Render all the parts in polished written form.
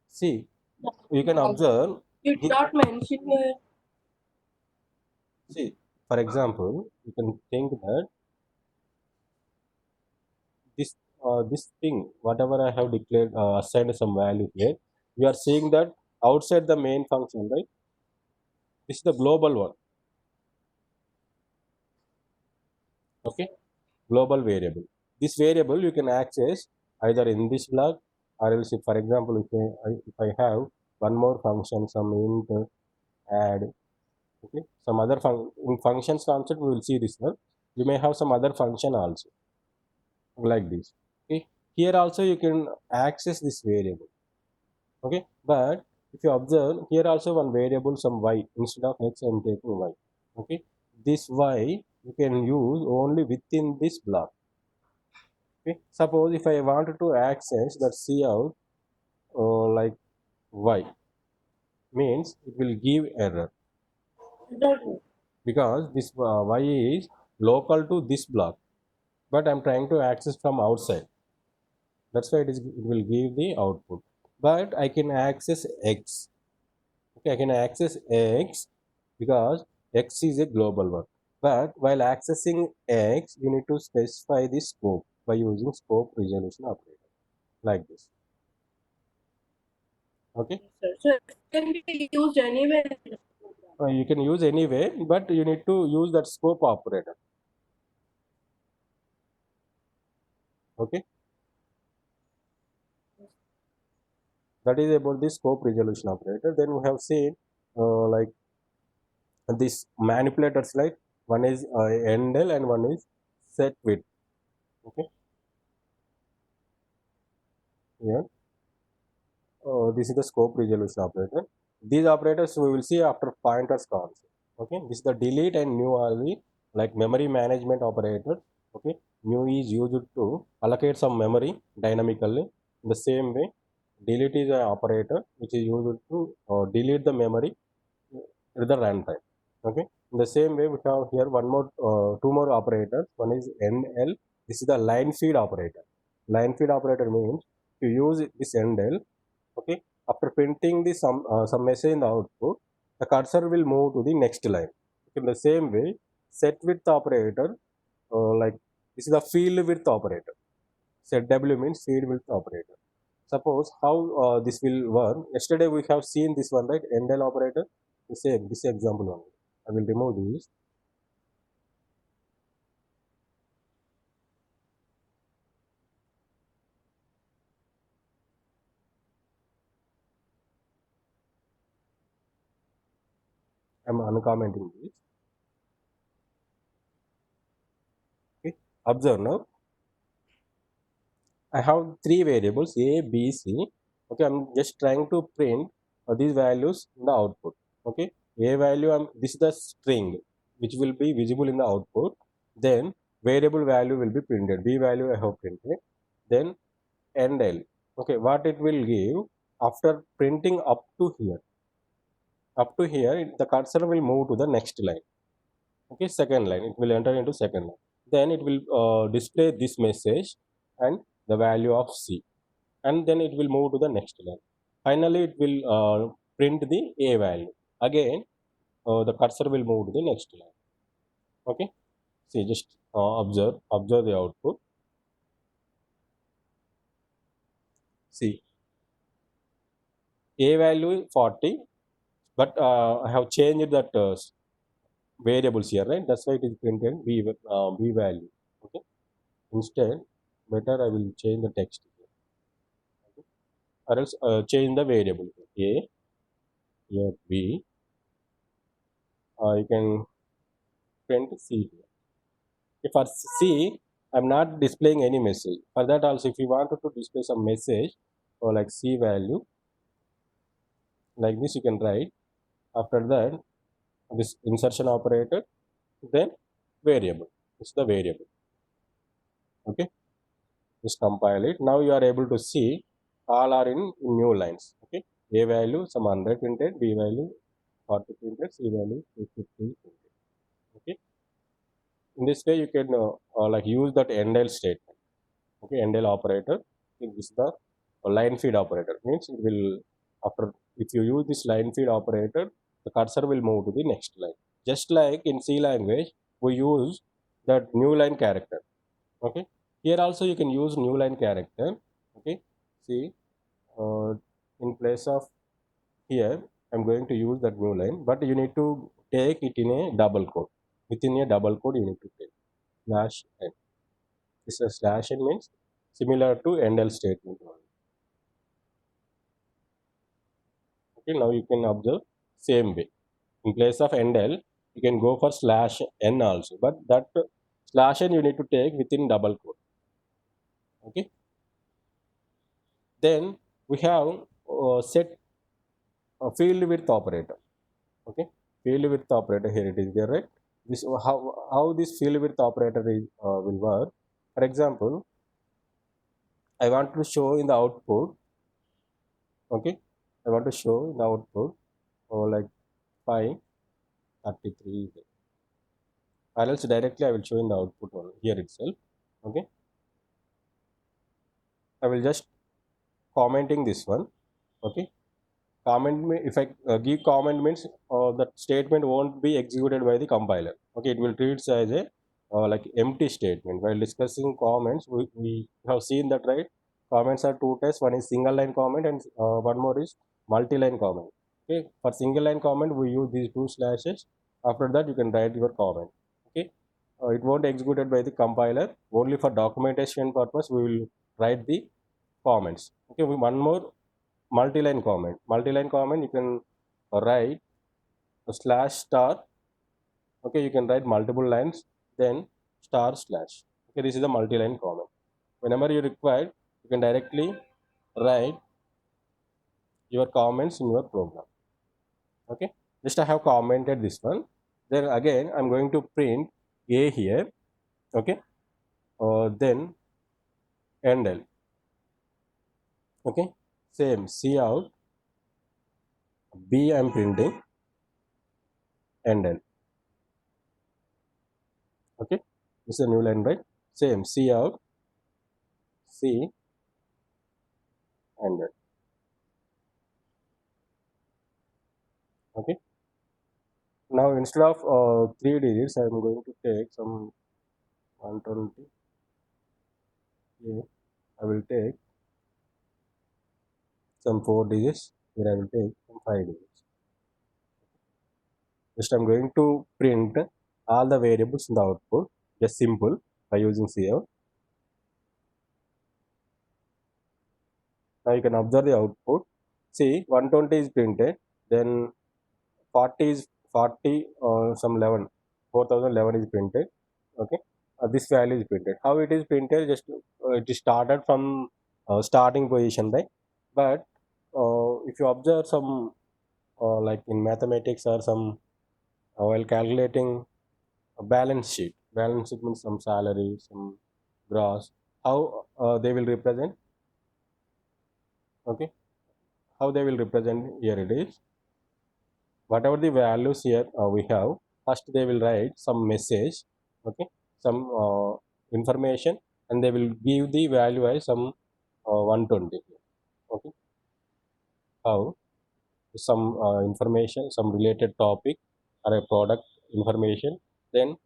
See, you can observe. You did not mention See, for example, you can think that this this thing, whatever I have declared, assigned some value here, we are seeing that outside the main function, right? This is the global one. Okay, global variable. This variable you can access either in this block, or else if, for example, if I have one more function, some int, add, okay, some other in functions concept we will see this one. You may have some other function also like this. Okay, here also you can access this variable. Okay, but if you observe here also one variable, some y, instead of x I am taking y. Okay, this y you can use only within this block. Okay, suppose if I wanted to access that cout like y, means it will give error because this y is local to this block, but I'm trying to access from outside. That's why it will give the output. But I can access x. Okay, I can access x because x is a global one. But while accessing x, you need to specify the scope by using scope resolution operator like this. Okay, so it can be used anywhere. you can use anyway, but you need to use that scope operator. Okay, that is about the scope resolution operator. Then we have seen like these manipulators, like one is endl and one is set width. Okay, yeah. This is the scope resolution operator. These operators we will see after pointers concept. Okay, this is the delete and new are the like memory management operator. Okay, new is used to allocate some memory dynamically. In the same way, delete is an operator which is used to delete the memory at the runtime. Okay, in the same way we have here one more two more operators. One is NL. This is the line feed operator. Line feed operator means to use this NL. Okay, after printing the some message in the output, the cursor will move to the next line. In the same way, set width operator, like this is the field width operator. Set W means field width operator. Suppose how this will work. Yesterday we have seen this one, right? NL operator. The same this example only. I will remove this. I'm uncommenting this. Okay, observe now. I have three variables A, B, C. Okay, I'm just trying to print these values in the output. Okay, A value, this is the string which will be visible in the output. Then variable value will be printed. B value I have printed. Then end L. Okay, what it will give after printing up to here. Up to here, the cursor will move to the next line. Okay, second line, it will enter into second line. Then it will display this message and the value of C, and then it will move to the next line. Finally it will print the A value. Again the cursor will move to the next line. Okay, see, just observe the output. See, A value 40, but I have changed that variables here, right? That's why it is printed B value. Okay, instead better I will change the text here. Okay? Or else change the variable A, here B. You can print C here. If for C, I'm not displaying any message. For that also, if you wanted to display some message or like C value, like this you can write. After that, this insertion operator, then variable. It's the variable. Okay, just compile it. Now you are able to see all are in new lines. Okay, A value some 100 printed, B value 40 printed, C value 50 printed. Okay, in this way you can like use that endl statement. Okay, NDL operator. This is the line feed operator. Means it will, after, if you use this line feed operator, the cursor will move to the next line. Just like in C language, we use that new line character. Okay, here also you can use new line character. Okay, see, uh, in place of here I'm going to use that new line, but you need to take it in a double quote. Within a double quote you need to take slash n. This is slash n means similar to endl statement. Okay, now you can observe same way. In place of endl, you can go for slash n also, but that slash n you need to take within double quote. Okay, then we have set field width operator. Okay, field width operator, here it is there, right? This how this field width operator is will work. For example, I want to show in the output. Okay, I want to show in the output, like 533, or else directly I will show in the output one here itself. Okay, I will just commenting this one. Okay, comment me, if I give comment means that statement won't be executed by the compiler. Okay, it will treat it as a like empty statement. While discussing comments, we have seen that, right? Comments are two types. One is single line comment, and one more is multi-line comment. Okay, for single line comment we use these two slashes. After that you can write your comment. Okay, it won't executed by the compiler. Only for documentation purpose we will write the comments. Okay, one more multi-line comment. Multi-line comment you can write a slash star. Okay, you can write multiple lines, then star slash. Okay, this is a multi-line comment. Whenever you require, you can directly write your comments in your program. Okay, just I have commented this one. Then again I'm going to print a here. Okay, then endl. Okay, same C out, B I'm printing, endl. Okay, this is a new line, right? Same C out, C, endl. Okay, now instead of 3 digits I'm going to take some 120. Here I will take some 4 digits. Here I will take some 5 digits. Just I'm going to print all the variables in the output, just simple, by using cout. Now you can observe the output. See, 120 is printed, then 40 is 40, some 11, 4011 is printed. Okay, this value is printed. How it is printed? Just it is started from starting position, right? But if you observe some like in mathematics or some while calculating a balance sheet means some salary, some gross, how they will represent. Okay, how they will represent, here it is. Whatever the values here we have, first they will write some message. Okay, some information, and they will give the value as some 120. Okay, how some information, some related topic or a product information, then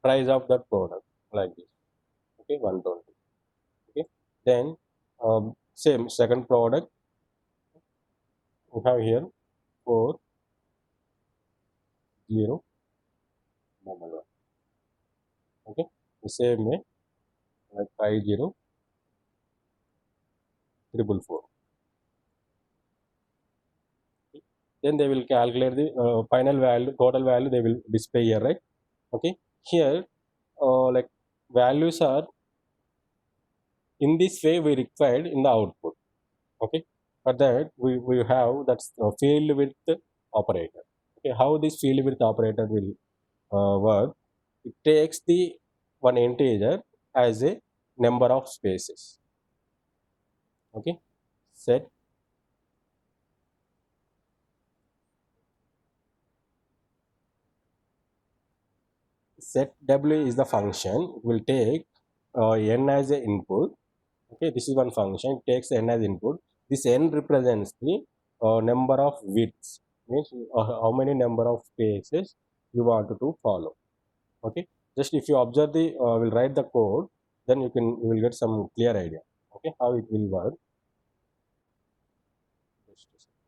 price of that product, like this. Okay, 120. Okay, then same second product we have here 4011. Okay, the same way, like 50444. Then they will calculate the final value, total value they will display here, right? Okay, here like values are in this way we required in the output. Okay, for that we have that's field width operator. Okay, how this field width operator will work? It takes the one integer as a number of spaces. Okay, set set w is the function. It will take n as a input. Okay, this is one function. It takes n as input. This n represents the number of widths, means how many number of spaces you want to follow. Okay, just if you observe the will write the code, then you will get some clear idea. Okay, how it will work. Just a second.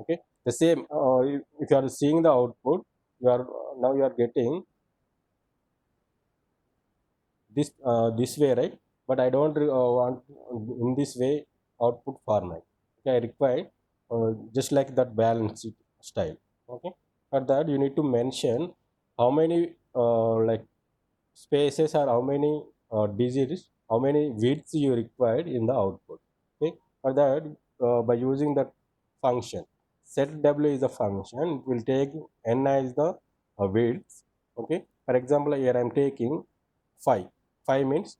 Okay, the same if you are seeing the output, you are now you are getting this way, right? But I don't want in this way output format. Okay, I require just like that balance sheet style. Okay, for that you need to mention how many like spaces or how many digits, how many widths you required in the output. Okay, for that by using that function, set w is a function. It will take n as the widths. Okay, for example, here I am taking 5. 5 means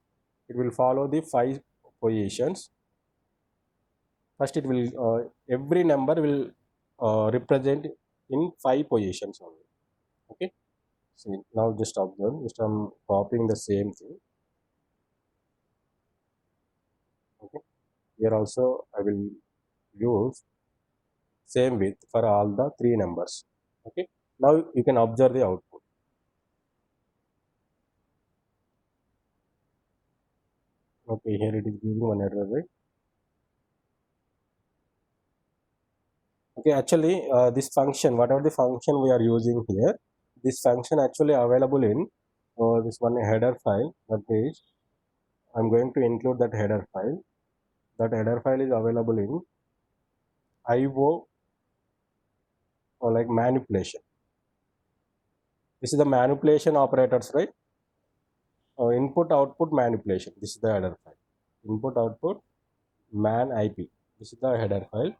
it will follow the 5 positions. First it will every number will represent in 5 positions only. Okay, so now just observe, just I'm copying the same thing. Okay, here also I will use same width for all the 3 numbers. Okay, now you can observe the output. Okay, here it is giving one error, right? Okay, actually this function, whatever the function we are using here, this function actually available in this one header file. That is, I'm going to include that header file. That header file is available in IO or like manipulation. This is the manipulation operators, right? Input output manipulation. This is the header file. Input output man IP. This is the header file.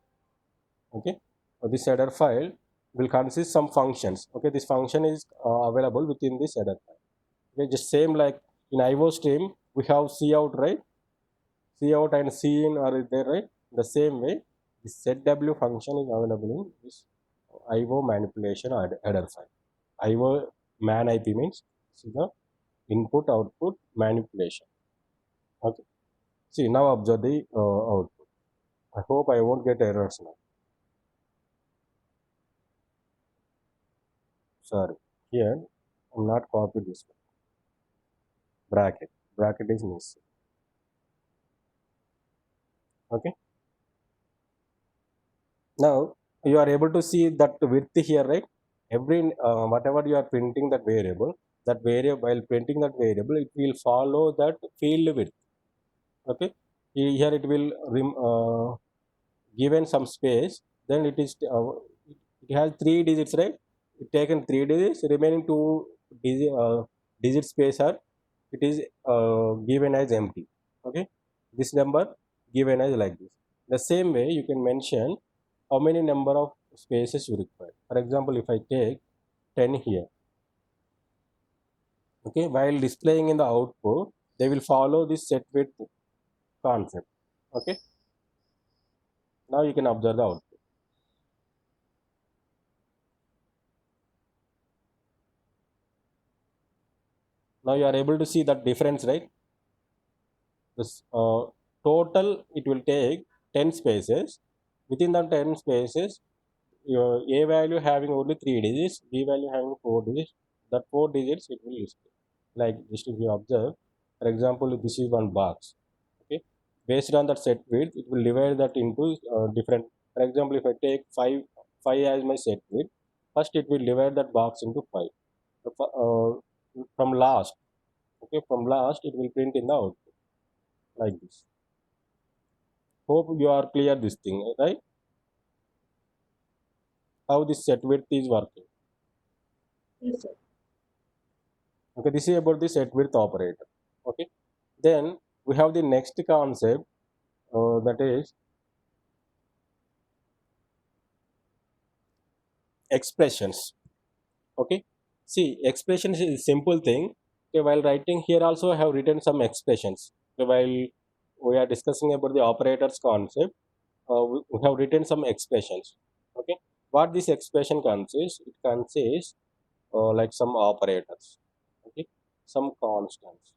Okay, this header file will consist some functions. Okay, this function is available within this header file. Okay, just same like in IO stream we have cout, right? Cout and cin are there, right? The same way this setw function is available in this IO manipulation header file. IO man IP means this is the input output manipulation. Okay, see now observe the output. I hope I won't get errors now. Sorry, here I'm not copied this one. Bracket is missing. Okay, now you are able to see that width here, right? Every whatever you are printing that variable, while printing that variable, it will follow that field width. Okay, here it will given some space, then it is it has 3 digits, right? It taken 3 digits, remaining 2 digit space are it is given as empty. Okay, this number given as like this. The same way you can mention how many number of spaces you require. For example, if I take 10 here, okay, while displaying in the output, they will follow this set width concept. Okay, now you can observe the output. Now you are able to see that difference, right? This total it will take 10 spaces. Within the 10 spaces, your A value having only 3 digits, B value having 4 digits. That 4 digits it will display. Like just if you observe, for example, this is one box. Okay, based on that set width, it will divide that into different. For example, if I take 5 as my set width, first it will divide that box into 5. From last, okay, from last it will print in the output like this. Hope you are clear this thing, right? How this set width is working. Yes, sir. Okay, this is about the set width operator. Okay, then we have the next concept that is expressions. Okay, see, expressions is a simple thing. Okay, while writing here also I have written some expressions. Okay, while we are discussing about the operators concept, we have written some expressions. Okay, what this expression consists? It consists like some operators, okay, some constants,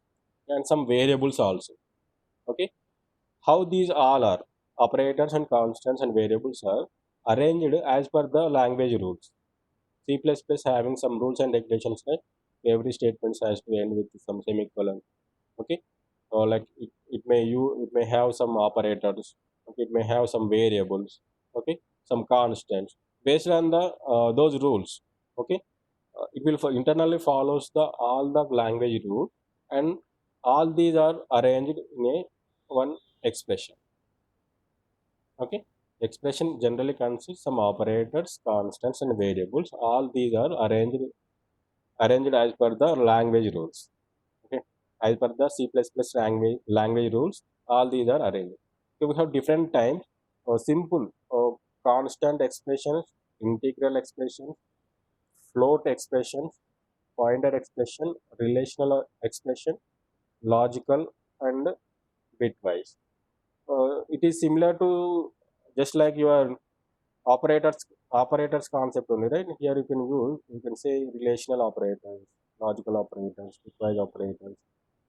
and some variables also. Okay, how these all are operators and constants and variables are arranged as per the language rules. C++ having some rules and regulations like every statement has to end with some semicolon. Okay, or like it may have some operators. Okay, it may have some variables. Okay, some constants based on the those rules. Okay, it will internally follows the all the language rule, and all these are arranged in a one expression. Okay, expression generally consists some operators, constants, and variables. All these are arranged as per the language rules. Okay, as per the C++ language rules, all these are arranged. So we have different types: simple, constant expressions, integral expressions, float expressions, pointer expression, relational expression, logical, and bitwise. It is similar to just like your operators concept only, right? Here you can say relational operators, logical operators, bitwise operators.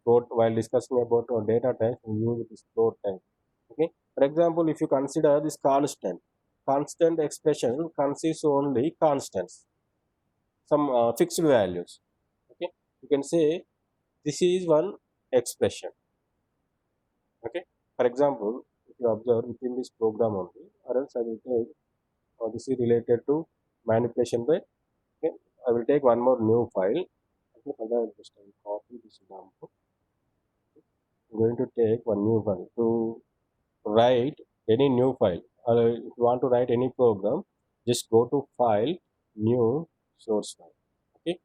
Float, while discussing about data types, we use this float type. Okay. For example, if you consider this constant expression consists only constants, some fixed values. Okay. You can say this is one expression. Okay. For example, if you observe within this program only, or else I will take this is related to manipulation by. Okay. I will take one more new file. Okay. For that, just I will copy this example. I'm going to take one new file to write any new file. Or if you want to write any program, just go to file, new source file. Okay.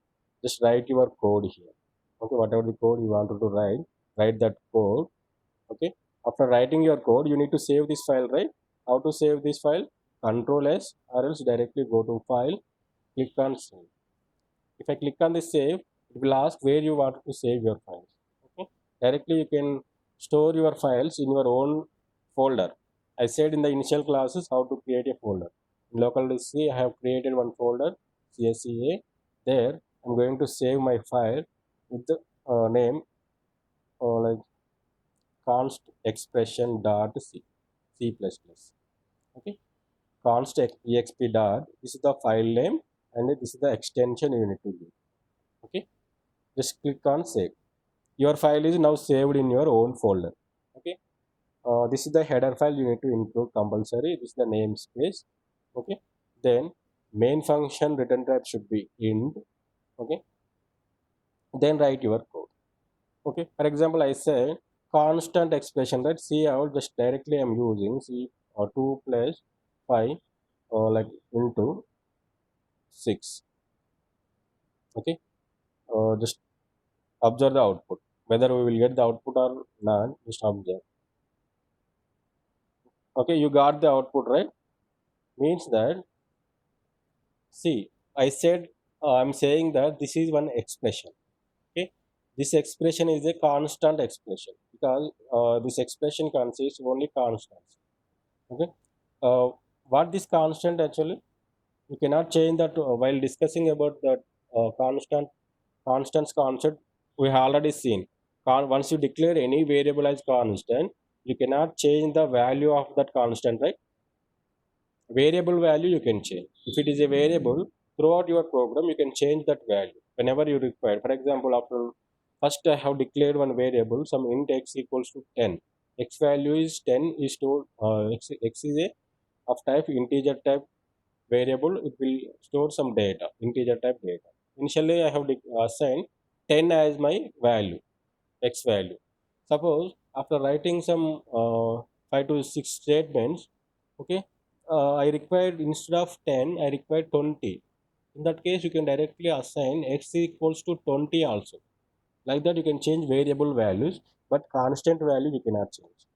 Just write your code here. Okay. Whatever the code you wanted to write that code. Okay, after writing your code you need to save this file, right? How to save this file? Control S, or else directly go to file, click on save. If I click on the save, it will ask where you want to save your files. Okay, directly you can store your files in your own folder. I said in the initial classes how to create a folder. In local disk C, I have created one folder, CSCA. There I'm going to save my file with the name like const expression dot c plus plus. Okay, const exp dot, this is the file name, and this is the extension you need to give. Okay, just click on save. Your file is now saved in your own folder. Okay, this is the header file you need to include compulsory. This is the namespace. Okay, then main function return type should be int. Okay, then write your code. Okay, for example, I say constant expression, right? See out, just directly I'm using c 2 plus 5 like into 6. Okay, just observe the output, whether we will get the output or not. Just observe. Okay, you got the output, right? Means that, see, I said I'm saying that this is one expression. Okay, this expression is a constant expression because this expression consists only constants. Okay, uh, what this constant actually, you cannot change that while discussing about that constants concept. We have already seen, once you declare any variable as constant, you cannot change the value of that constant, right? Variable value you can change. If it is a variable, throughout your program you can change that value whenever you require. For example, after first I have declared one variable, some int x equals to 10. X value is 10 is stored, x is a of type integer type variable. It will store some data, integer type data. Initially I have assigned 10 as my value, x value. Suppose after writing some 5 to 6 statements, okay, I required, instead of 10 I required 20. In that case you can directly assign x equals to 20 also. Like that you can change variable values, but constant value you cannot change.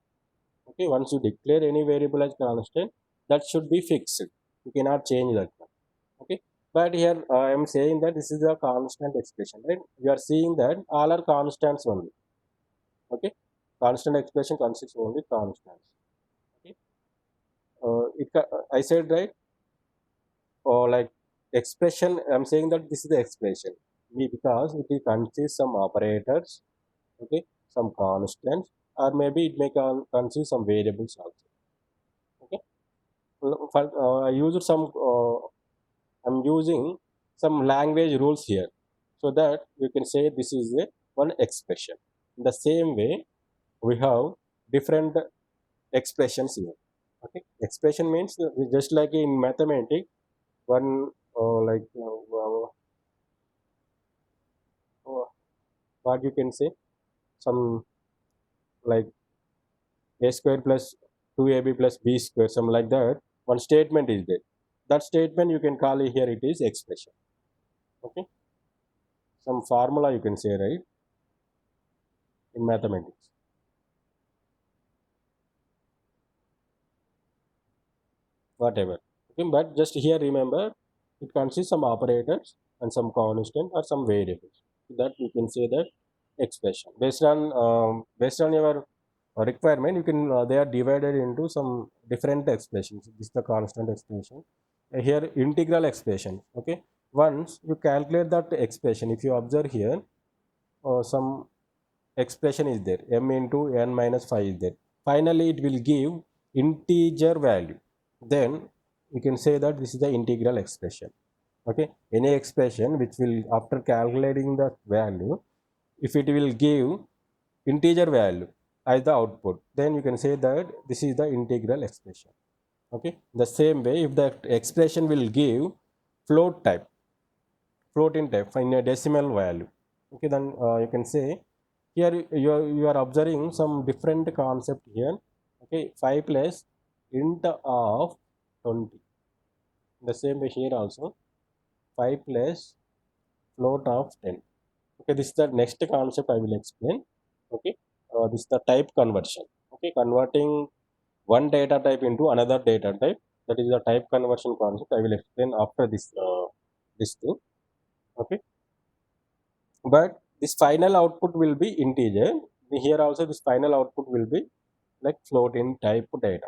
Okay, once you declare any variable as constant, that should be fixed. You cannot change that one. Okay, but here I am saying that this is a constant expression, right? You are seeing that all are constants only. Okay, constant expression consists only constants. Okay, I said, right, or like expression, I'm saying that this is the expression because it will consist some operators, okay, some constants, or maybe it may consist some variables also. Okay, I used some. I'm using some language rules here, so that you can say this is a one expression. In the same way, we have different expressions here. Okay, expression means just like in mathematics, one like uh, what you can say, some like a square plus 2ab plus b square, something like that. One statement is there. That statement you can call it here, it is expression. Okay, some formula you can say, right, in mathematics. Whatever. Okay, but just here remember, it consists some operators and some constant or some variables. That you can say that expression based on your requirement. You can they are divided into some different expressions. This is the constant expression. Here integral expression. Okay, once you calculate that expression, if you observe here, some expression is there, m into n minus 5 is there. Finally it will give integer value. Then you can say that this is the integral expression. Okay, any expression which will, after calculating the value, if it will give integer value as the output, then you can say that this is the integral expression. Okay, the same way, if the expression will give float type, float in type in a decimal value, okay, then you can say here you are observing some different concept here. Okay, 5 plus int of 20. The same way here also, 5 plus float of 10. Okay, this is the next concept I will explain. Okay, this is the type conversion. Okay, converting one data type into another data type, that is the type conversion concept. I will explain after this thing. Okay, but this final output will be integer. Here also this final output will be like float in type data,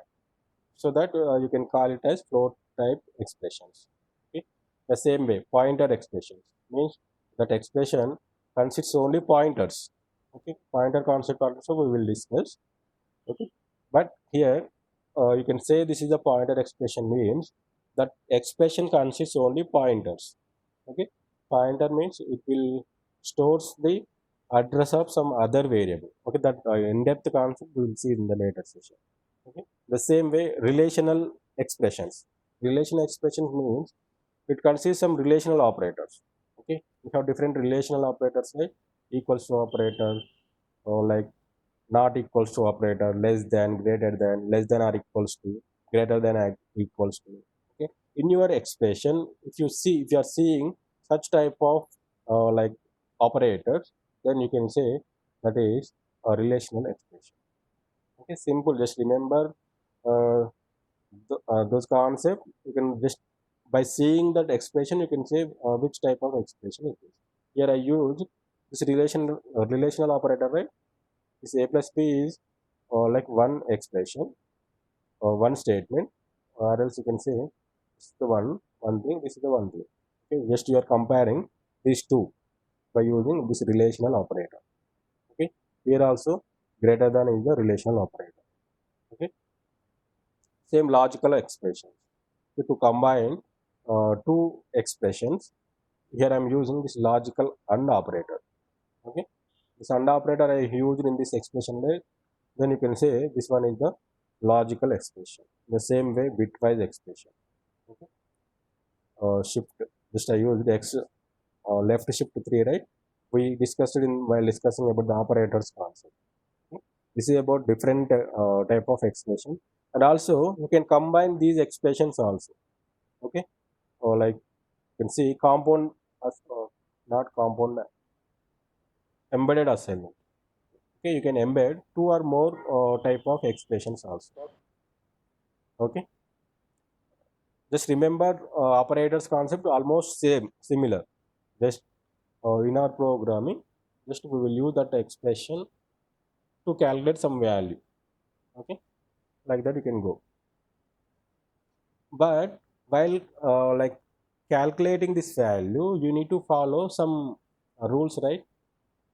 so that you can call it as float type expressions. Okay, the same way pointer expressions means that expression consists only pointers. Okay, pointer concept also we will discuss. Okay, but here you can say this is a pointer expression means that expression consists only pointers. Okay, pointer means it will stores the address of some other variable. Okay, that in-depth concept we will see in the later session. Okay, the same way relational expressions. Relational expressions means it consists some relational operators. Okay, we have different relational operators like equals to operator, or like not equals to operator, less than, greater than, less than or equals to, greater than or equals to. Okay, in your expression, if you see, if you are seeing such type of like operators, then you can say that is a relational expression. Okay, simple, just remember uh, those concepts. You can just, by seeing that expression, you can say which type of expression it is. Here I use this relational operator, right? This a plus b is like one expression or one statement, or else you can say this is the one thing, this is the one thing. Okay, just you are comparing these two by using this relational operator. Okay, here also greater than is the relational operator. Okay, same logical expressions. So to combine two expressions, here I am using this logical AND operator. Okay, this AND operator I used in this expression, right? Then you can say this one is the logical expression. The same way bitwise expression. Okay, shift, just I used x left shift 3, right? We discussed it in while discussing about the operators concept. Okay? This is about different type of expression, and also you can combine these expressions also. Okay, or like you can see compound not compound, embedded assignment. Okay, you can embed two or more type of expressions also. Okay, just remember operators concept almost same, similar. Just in our programming, just we will use that expression to calculate some value. Okay, like that you can go. But while like calculating this value, you need to follow some rules, right?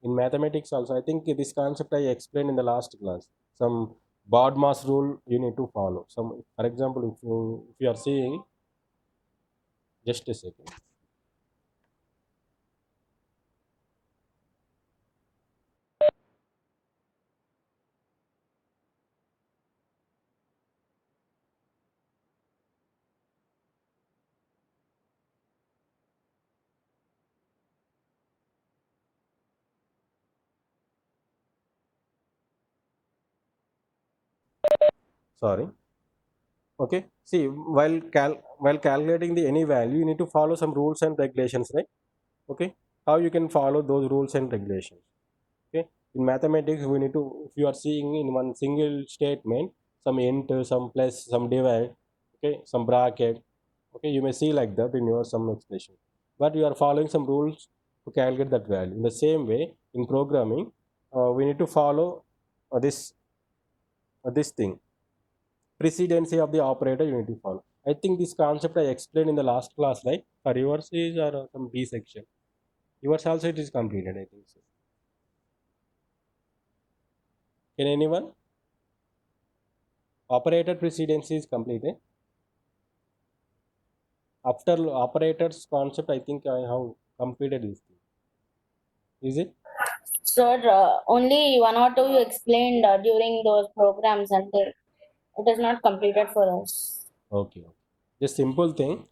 In mathematics also, I think this concept I explained in the last class. Some BODMAS rule you need to follow. Some, for example, if you are seeing, just a second. Sorry. Okay, see, while calculating the any value, you need to follow some rules and regulations, right? Okay, how you can follow those rules and regulations? Okay, in mathematics, we need to, if you are seeing in one single statement, some int, some plus, some divide, okay, some bracket, okay, you may see like that in your some expression, but you are following some rules to calculate that value. In the same way, in programming, we need to follow this thing, precedency of the operator you need to follow. I think this concept I explained in the last class, right? For yours is or some B section. Yours also it is completed, I think so. Can anyone? Operator precedency is completed. After operators concept, I think I have completed this thing. Is it? Sir, only one or two you explained during those programs, and it is not completed for us. Okay. Just simple thing.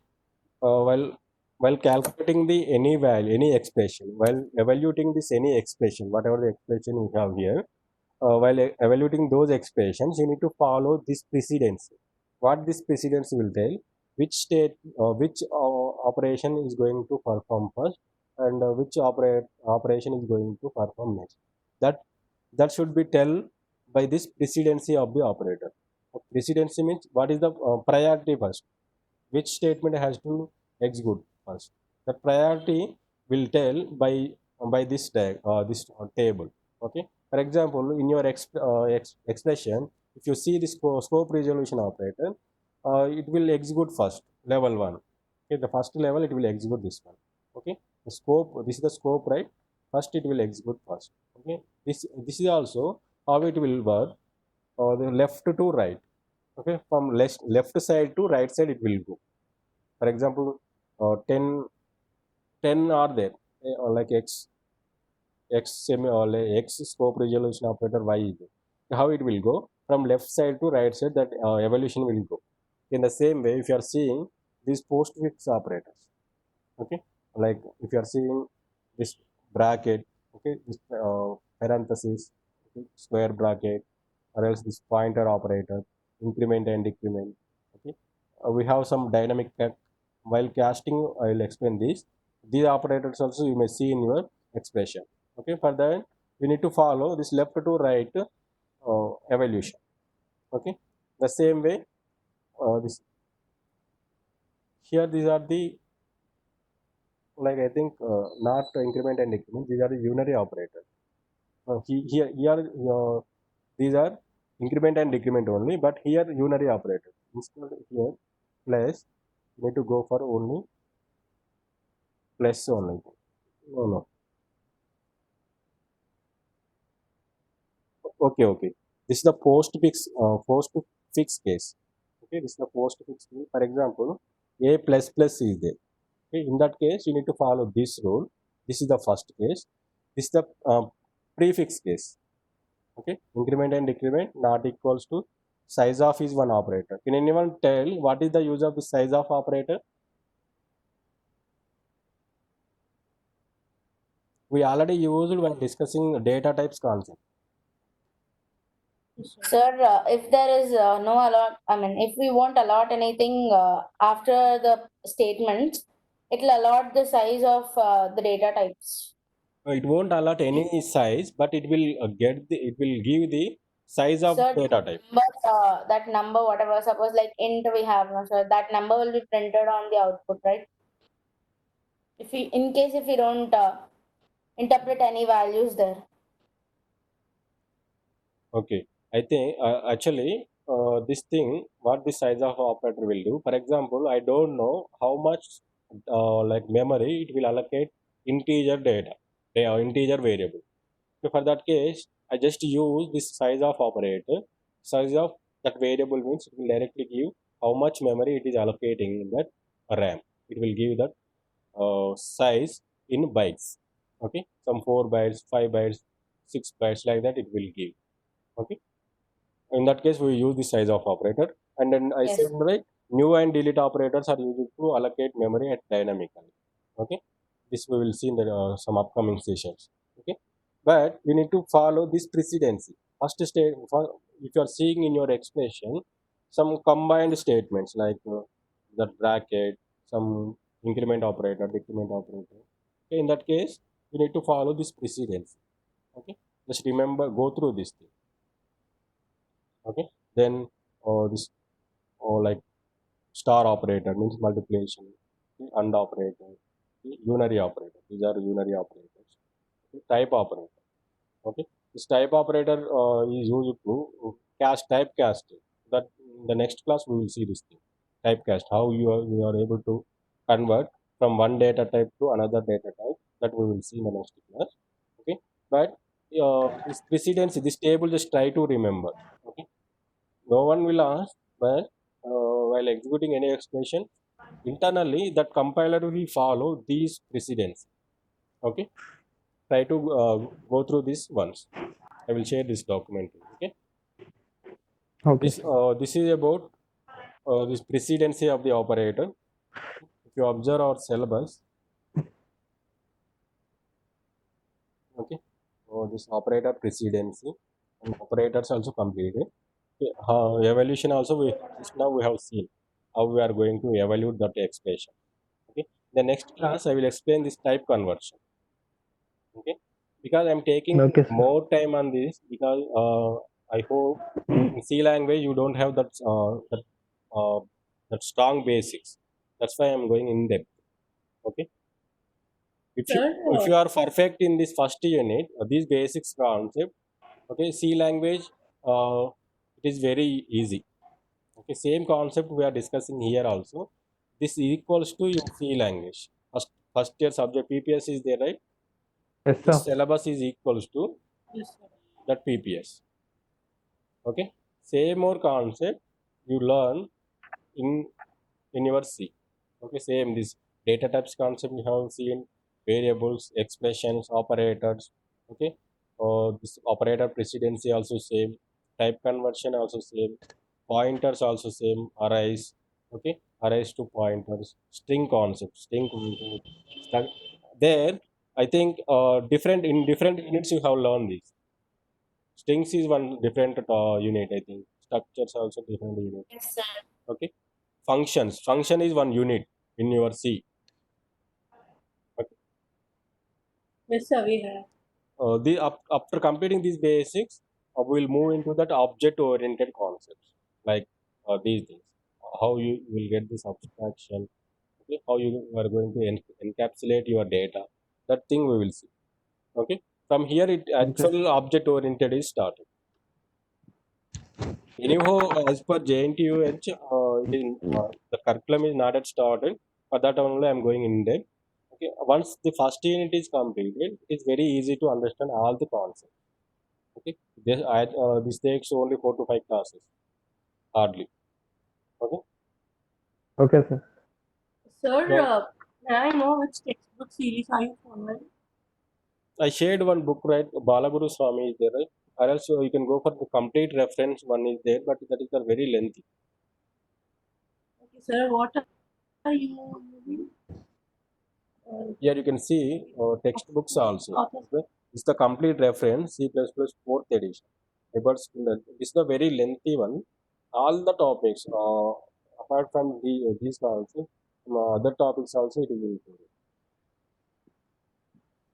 While calculating the any value, any expression, while evaluating this any expression, whatever the expression we have here, while evaluating those expressions, you need to follow this precedence. What this precedence will tell, which state, which operation is going to perform first, and which operation is going to perform next. That that should be tell by this precedency of the operator. Precedency means what is the priority first, which statement has to execute first. The priority will tell by this table. Okay. For example, in your expression, if you see this scope resolution operator, it will execute first level one. Okay, the first level it will execute this one. Okay, the scope. This is the scope, right? First it will execute first. Okay, this is also how it will work. The left to right. Okay, from left side to right side it will go. For example, 10 are there, like x semi or like x scope resolution operator y is there. How it will go from left side to right side, that evolution will go. In the same way, if you are seeing these postfix operators, okay, like if you are seeing this bracket, okay, this parenthesis, okay, square bracket, or else this pointer operator, increment and decrement. Okay, we have some dynamic while casting. I will explain this. These operators also you may see in your expression. Okay, for that we need to follow this left to right evolution. Okay, the same way, this here these are the, like I think not increment and decrement. These are the unary operators. Here these are increment and decrement only, but here unary operator. Instead here plus, you need to go for only plus only. No, no. Okay, okay. This is the post fix case. Okay, this is the post fix case. For example, a plus plus is there. Okay, in that case, you need to follow this rule. This is the first case. This is the prefix case. Okay, increment and decrement not equals to size of is one operator. Can anyone tell what is the use of the size of operator? We already used when discussing data types concept. Sir, if there is no allot, I mean, if we won't allot anything after the statement, it will allot the size of the data types. It won't allot any size, but it will it will give the size of Sir, data type. but that number, whatever, suppose like int we have, no, sir, that number will be printed on the output, right? If we, in case if we don't interpret any values there. Okay, I think actually this thing, what the size of operator will do. For example, I don't know how much like memory, it will allocate integer data, integer variable. So for that case, I just use this size of operator. Size of that variable means it will directly give how much memory it is allocating in that RAM. It will give that size in bytes. Okay, some 4 bytes, 5 bytes, 6 bytes, like that it will give. Okay, in that case we use the size of operator. And then I Yes. said, right, new and delete operators are used to allocate memory at dynamically. Okay, this we will see in the some upcoming sessions. Okay, but we need to follow this precedency. First state, if you are seeing in your expression some combined statements like the bracket, some increment operator, decrement operator. Okay, in that case we need to follow this precedency. Okay, just remember, go through this thing. Okay, then this like star operator means multiplication, and operator, unary operator, these are unary operators. Okay, type operator. Okay, this type operator is used to cast typecast. That in the next class we will see this thing, typecast, how you are able to convert from one data type to another data type. That we will see in the next class. Okay, but this precedence, this table, just try to remember. Okay, no one will ask, but while executing any expression, internally that compiler will follow these precedents. Okay, try to go through this once. I will share this document. Okay, Okay, this is about this precedency of the operator. If you observe our syllabus, okay, this operator precedency and operators also completed. Okay, evaluation also, we just now we have seen how we are going to evaluate that expression. Okay, the next class I will explain this type conversion. Okay, because I'm taking okay, sir. more time on this because I hope in C language you don't have uh, that strong basics. That's why I'm going in depth. Okay, if you Sir, if you are perfect in this first unit, these basics concept. Okay, C language, it is very easy. Okay, same concept we are discussing here also. This equals to your C language. First year subject PPS is there, right? Yes, This sir. syllabus is equals to that PPS. Okay, same more concept you learn in in your C. Okay, same this data types concept you have seen, variables, expressions, operators. Okay, this operator precedency also same, type conversion also same, pointers also same, arrays. Okay, arrays to pointers, string concept, string concept. There I think different in different units you have learned this. Strings is one different unit, I think. Structures also different unit. yes, sir. Okay. Functions. Function is one unit in your C. Okay. Yes, sir, we have. After completing these basics, we'll move into that object-oriented concepts, like these things. How you will get this abstraction. Okay. How you are going to encapsulate your data. That thing we will see. Okay. From here, it Okay. actual object-oriented is started. Anyhow, as per JNTUH, the curriculum is not yet started. For that only, I'm going in depth. Okay, once the first unit is completed, it's very easy to understand all the concepts. Okay, this takes only 4 to 5 classes, hardly. Okay, Okay, sir. Sir, now may I know which textbook series are you following? I shared one book, right? Balaguru Swami is there, right? Or else you can go for the complete reference. One is there, but that is very lengthy. Okay, sir, what are you using? Here you can see textbooks also. Okay? This is the complete reference, C++ 4th edition. About this is the very lengthy one. All the topics, apart from these also, other topics also it is included.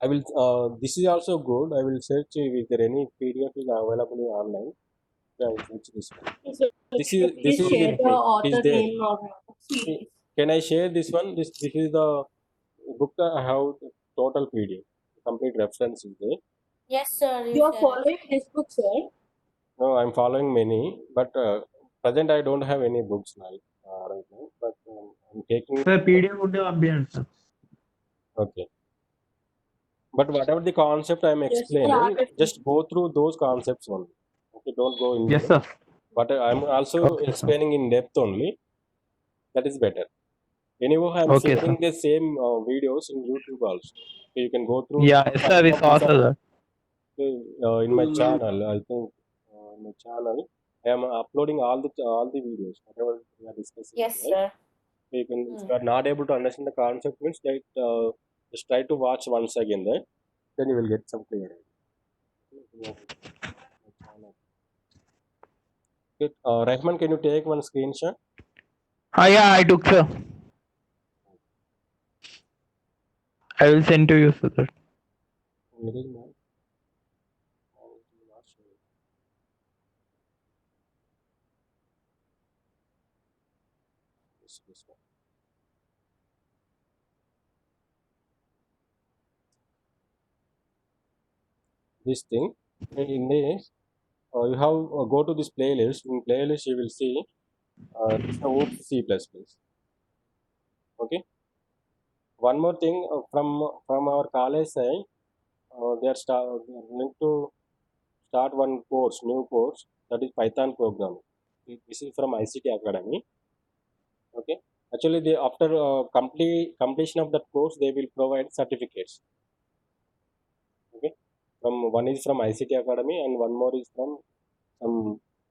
I will. This is also good. I will search if there any PDF is available online. I will search this one. Okay, sir, This can you is please share the it is author there. name of book series? Can I share this one? This is the book that I have the total PDF. Complete reference is there. Yes, sir. You are following this book, sir? No, I'm following many, but present I don't have any books right now. But I'm taking. Sir PDF ఉంటే పంపించండి sir. Okay. But whatever the concept I'm Yes, explaining, sir. just go through those concepts only. Okay, don't go in. Yes sir. But I'm also Okay, sir. explaining in depth only. That is better. Anyhow, I'm Okay, sharing sir. the same videos in YouTube also. So you can go through. Yeah, yes sir, we saw sir. In my channel, I think in my channel, I am uploading all the videos whatever we are discussing. Yes, right? sir. So you can, if you are not able to understand the concept, means that just try to watch once again. That then you will get some clarity. Okay, Rahman, can you take one screenshot? Yeah, I took sir. I will send to you sir. Little more. Not sure. This one. This thing in this, you have go to this playlist. In playlist, you will see this is the OOPS C++. Okay. One more thing from our college side, they are going to start one course, new course, that is Python programming. This is from ICT Academy. Okay. Actually, they after completion of that course, they will provide certificates. Okay. One is from ICT Academy and one more is from some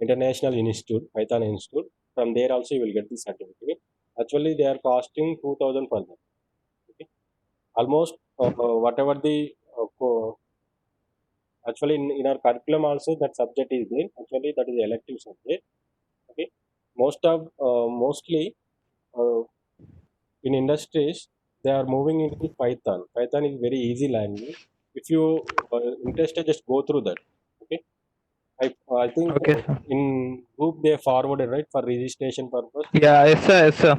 international institute, Python institute. From there also you will get the certificate. Actually, they are costing 2,000 per month. Okay. Almost whatever the actually in our curriculum also that subject is there. Actually, that is elective subject. Okay. Mostly in industries they are moving into Python. Python is very easy language. If you interested, just go through that. Okay. I think Okay sir. in group they forwarded, right, for registration purpose. Yeah, yes sir, yes sir.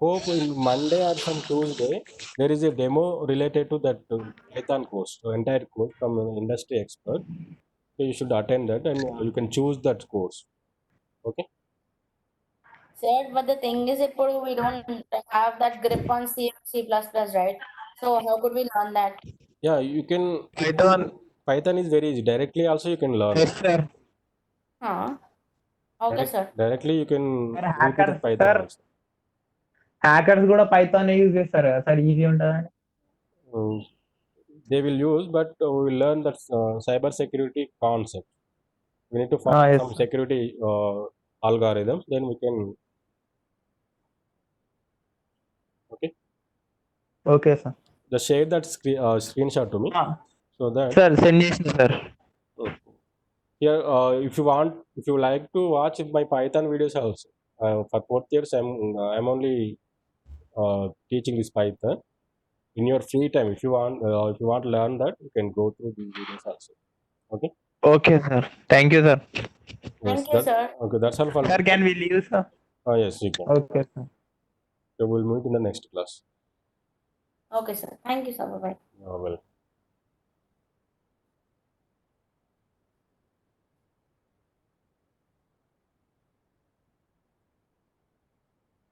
Hope in Monday or some Tuesday there is a demo related to that Python course, so entire course from an industry expert. So you should attend that and you can choose that course. Okay. Sir, but the thing is, we don't have that grip on C, C++, right? So how could we learn that? Yeah, you can. Python is very easy. Directly also you can learn. Yes sir. Huh? Okay, sir. Directly you can Sir, go to the Python sir. also. Hackers కూడా Python use చేస్తారు కదా sir, easy ఉంటుందండి. They will use, but we will learn that cyber security concept. We need to follow Yes, some sir. security algorithms. Then we can. Okay. Okay sir. Just share that screenshot to me so that sir send చేసిన sir. here if you like to watch my Python videos also. For 4th years I'm only teaching this Python. In your free time, if you want to learn that, you can go through these videos also. Okay. Okay sir, thank you sir. Thank you, sir. Okay, that's all for. Sir can we leave sir? Yes, you can. Okay sir. So we'll meet in the next class. Okay, sir. Thank you, sir. Bye-bye. Well.